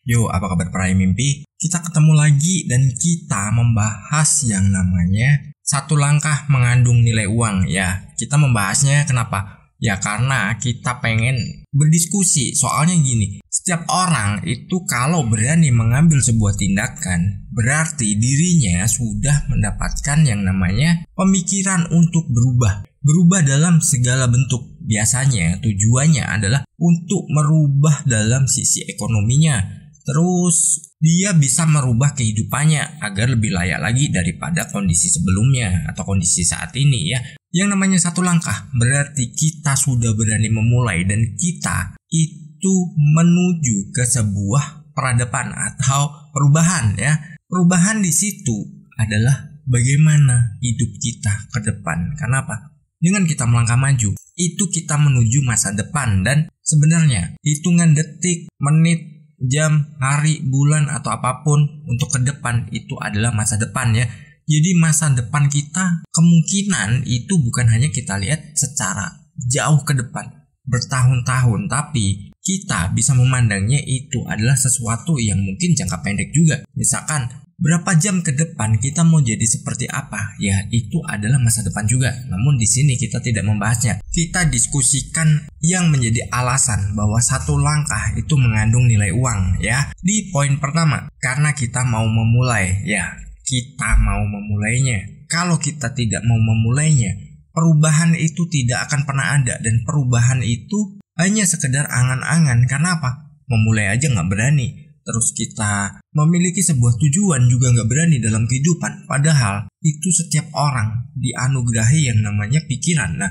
Yo, apa kabar para mimpi? Kita ketemu lagi dan kita membahas yang namanya satu langkah mengandung nilai uang. Ya, kita membahasnya kenapa? Ya karena kita pengen berdiskusi. Soalnya gini, setiap orang itu kalau berani mengambil sebuah tindakan, berarti dirinya sudah mendapatkan yang namanya pemikiran untuk berubah. Berubah dalam segala bentuk. Biasanya tujuannya adalah untuk merubah dalam sisi ekonominya. Terus dia bisa merubah kehidupannya agar lebih layak lagi daripada kondisi sebelumnya atau kondisi saat ini ya. Yang namanya satu langkah berarti kita sudah berani memulai dan kita itu menuju ke sebuah peradaban atau perubahan ya. Perubahan di situ adalah bagaimana hidup kita ke depan. Kenapa? Dengan kita melangkah maju, itu kita menuju masa depan dan sebenarnya hitungan detik, menit, jam, hari, bulan, atau apapun untuk ke depan itu adalah masa depan ya. Jadi masa depan kita kemungkinan itu bukan hanya kita lihat secara jauh ke depan, bertahun-tahun, tapi kita bisa memandangnya itu adalah sesuatu yang mungkin jangka pendek juga. Misalkan berapa jam ke depan kita mau jadi seperti apa? Ya, itu adalah masa depan juga. Namun di sini kita tidak membahasnya. Kita diskusikan yang menjadi alasan bahwa satu langkah itu mengandung nilai uang ya. Di poin pertama, karena kita mau memulai. Ya, kita mau memulainya. Kalau kita tidak mau memulainya, perubahan itu tidak akan pernah ada dan perubahan itu hanya sekedar angan-angan. Karena apa? Memulai aja nggak berani. Terus kita memiliki sebuah tujuan juga nggak berani dalam kehidupan. Padahal itu setiap orang dianugerahi yang namanya pikiran. Nah,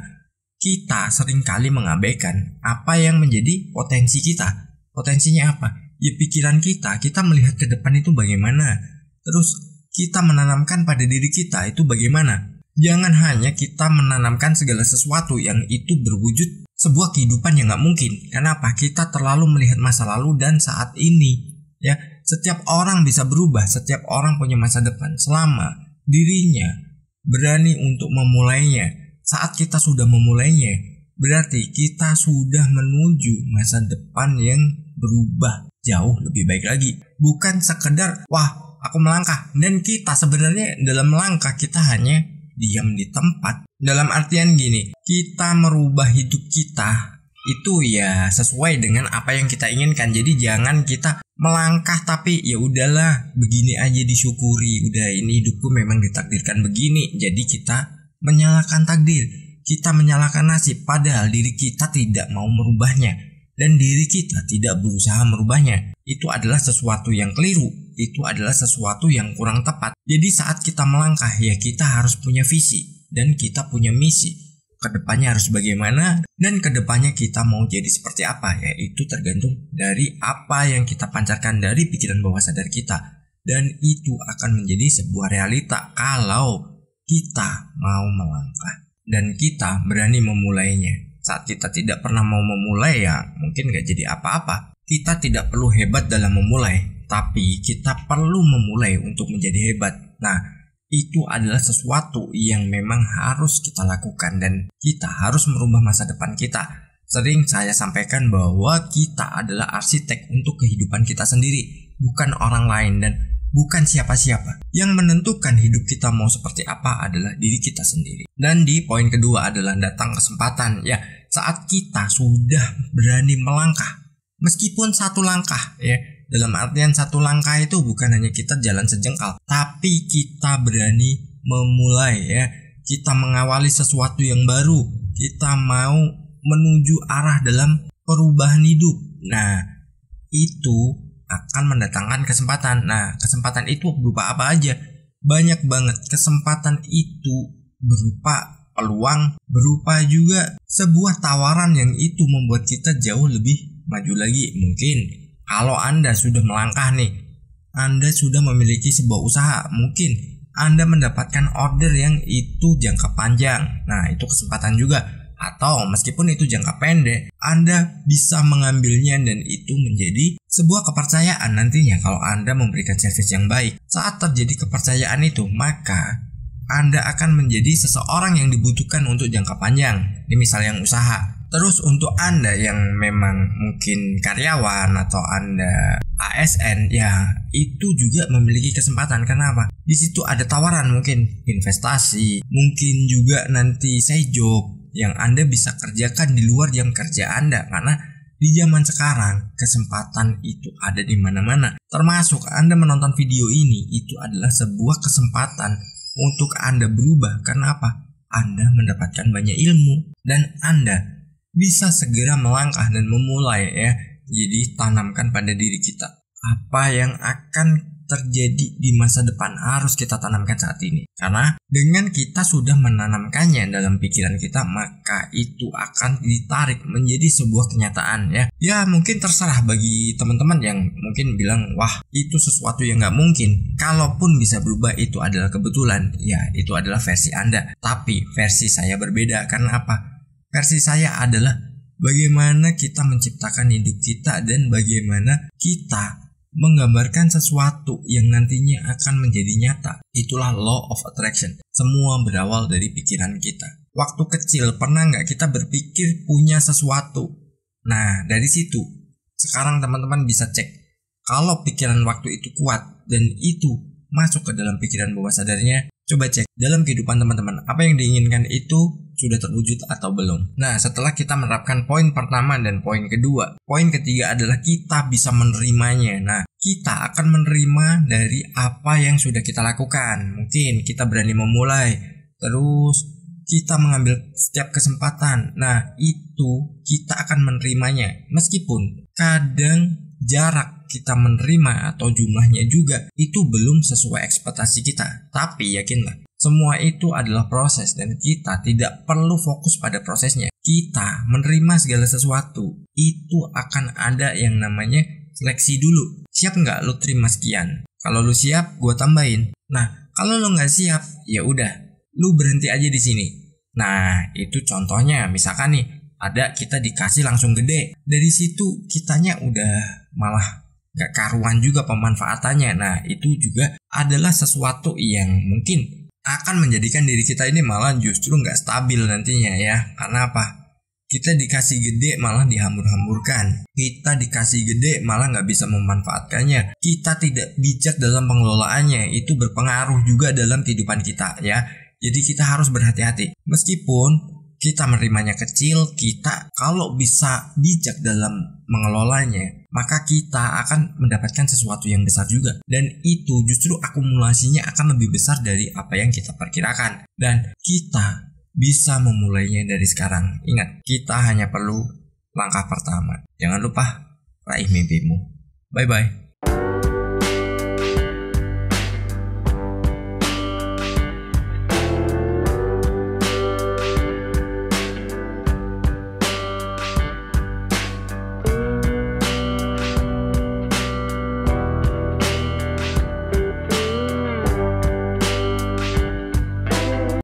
kita seringkali mengabaikan apa yang menjadi potensi kita. Potensinya apa? Ya pikiran kita. Kita melihat ke depan itu bagaimana. Terus kita menanamkan pada diri kita itu bagaimana. Jangan hanya kita menanamkan segala sesuatu yang itu berwujud sebuah kehidupan yang nggak mungkin. Kenapa? Kita terlalu melihat masa lalu dan saat ini. Ya, setiap orang bisa berubah, setiap orang punya masa depan selama dirinya berani untuk memulainya. Saat kita sudah memulainya, berarti kita sudah menuju masa depan yang berubah jauh lebih baik lagi. Bukan sekedar, wah aku melangkah. Dan kita sebenarnya dalam melangkah kita hanya diam di tempat. Dalam artian gini, kita merubah hidup kita itu ya sesuai dengan apa yang kita inginkan. Jadi jangan kita melangkah tapi ya udahlah begini aja disyukuri, udah ini hidupku memang ditakdirkan begini. Jadi kita menyalahkan takdir, kita menyalahkan nasib, padahal diri kita tidak mau merubahnya dan diri kita tidak berusaha merubahnya. Itu adalah sesuatu yang keliru, itu adalah sesuatu yang kurang tepat. Jadi saat kita melangkah ya kita harus punya visi dan kita punya misi. Kedepannya harus bagaimana dan kedepannya kita mau jadi seperti apa ya, itu tergantung dari apa yang kita pancarkan dari pikiran bawah sadar kita, dan itu akan menjadi sebuah realita kalau kita mau melangkah dan kita berani memulainya. Saat kita tidak pernah mau memulai ya mungkin gak jadi apa-apa. Kita tidak perlu hebat dalam memulai, tapi kita perlu memulai untuk menjadi hebat. Nah, itu adalah sesuatu yang memang harus kita lakukan dan kita harus merubah masa depan kita. Sering saya sampaikan bahwa kita adalah arsitek untuk kehidupan kita sendiri, bukan orang lain dan bukan siapa-siapa. Yang menentukan hidup kita mau seperti apa adalah diri kita sendiri. Dan di poin kedua adalah datang kesempatan. Ya, saat kita sudah berani melangkah, meskipun satu langkah ya. Dalam artian satu langkah itu bukan hanya kita jalan sejengkal, tapi kita berani memulai ya. Kita mengawali sesuatu yang baru. Kita mau menuju arah dalam perubahan hidup. Nah, itu akan mendatangkan kesempatan. Nah, kesempatan itu berupa apa aja? Banyak banget. Kesempatan itu berupa peluang, berupa juga sebuah tawaran yang itu membuat kita jauh lebih maju lagi. Mungkin kalau Anda sudah melangkah nih, Anda sudah memiliki sebuah usaha, mungkin Anda mendapatkan order yang itu jangka panjang. Nah, itu kesempatan juga. Atau meskipun itu jangka pendek, Anda bisa mengambilnya dan itu menjadi sebuah kepercayaan nantinya kalau Anda memberikan servis yang baik. Saat terjadi kepercayaan itu, maka Anda akan menjadi seseorang yang dibutuhkan untuk jangka panjang. Ini misalnya yang usaha. Terus untuk Anda yang memang mungkin karyawan atau Anda ASN, ya itu juga memiliki kesempatan. Kenapa? Di situ ada tawaran, mungkin investasi, mungkin juga nanti side job yang Anda bisa kerjakan di luar jam kerja Anda. Karena di zaman sekarang kesempatan itu ada di mana-mana. Termasuk Anda menonton video ini, itu adalah sebuah kesempatan untuk Anda berubah. Karena apa? Anda mendapatkan banyak ilmu dan Anda bisa segera melangkah dan memulai ya. Jadi tanamkan pada diri kita apa yang akan terjadi di masa depan, harus kita tanamkan saat ini. Karena dengan kita sudah menanamkannya dalam pikiran kita, maka itu akan ditarik menjadi sebuah kenyataan ya. Ya mungkin terserah bagi teman-teman yang mungkin bilang, wah itu sesuatu yang gak mungkin. Kalaupun bisa berubah itu adalah kebetulan, ya itu adalah versi Anda. Tapi versi saya berbeda. Karena apa? Versi saya adalah bagaimana kita menciptakan hidup kita dan bagaimana kita menggambarkan sesuatu yang nantinya akan menjadi nyata. Itulah law of attraction. Semua berawal dari pikiran kita. Waktu kecil pernah nggak kita berpikir punya sesuatu? Nah dari situ sekarang teman-teman bisa cek. Kalau pikiran waktu itu kuat dan itu masuk ke dalam pikiran bawah sadarnya, coba cek dalam kehidupan teman-teman, apa yang diinginkan itu sudah terwujud atau belum. Nah setelah kita menerapkan poin pertama dan poin kedua, poin ketiga adalah kita bisa menerimanya. Nah kita akan menerima dari apa yang sudah kita lakukan. Mungkin kita berani memulai, terus kita mengambil setiap kesempatan. Nah itu kita akan menerimanya. Meskipun kadang jarak kita menerima atau jumlahnya juga itu belum sesuai ekspektasi kita. Tapi yakinlah, semua itu adalah proses dan kita tidak perlu fokus pada prosesnya. Kita menerima segala sesuatu, itu akan ada yang namanya seleksi dulu. Siap nggak lu terima sekian? Kalau lu siap, gue tambahin. Nah, kalau lu nggak siap, ya udah, lu berhenti aja di sini. Nah, itu contohnya. Misalkan nih, ada kita dikasih langsung gede. Dari situ kitanya udah malah gak karuan juga pemanfaatannya. Nah itu juga adalah sesuatu yang mungkin akan menjadikan diri kita ini malah justru gak stabil nantinya ya. Karena apa? Kita dikasih gede malah dihambur-hamburkan. Kita dikasih gede malah gak bisa memanfaatkannya. Kita tidak bijak dalam pengelolaannya. Itu berpengaruh juga dalam kehidupan kita ya. Jadi kita harus berhati-hati. Meskipun kita menerimanya kecil, kita kalau bisa bijak dalam mengelolanya, maka kita akan mendapatkan sesuatu yang besar juga. Dan itu justru akumulasinya akan lebih besar dari apa yang kita perkirakan. Dan kita bisa memulainya dari sekarang. Ingat, kita hanya perlu langkah pertama. Jangan lupa raih mimpimu. Bye-bye.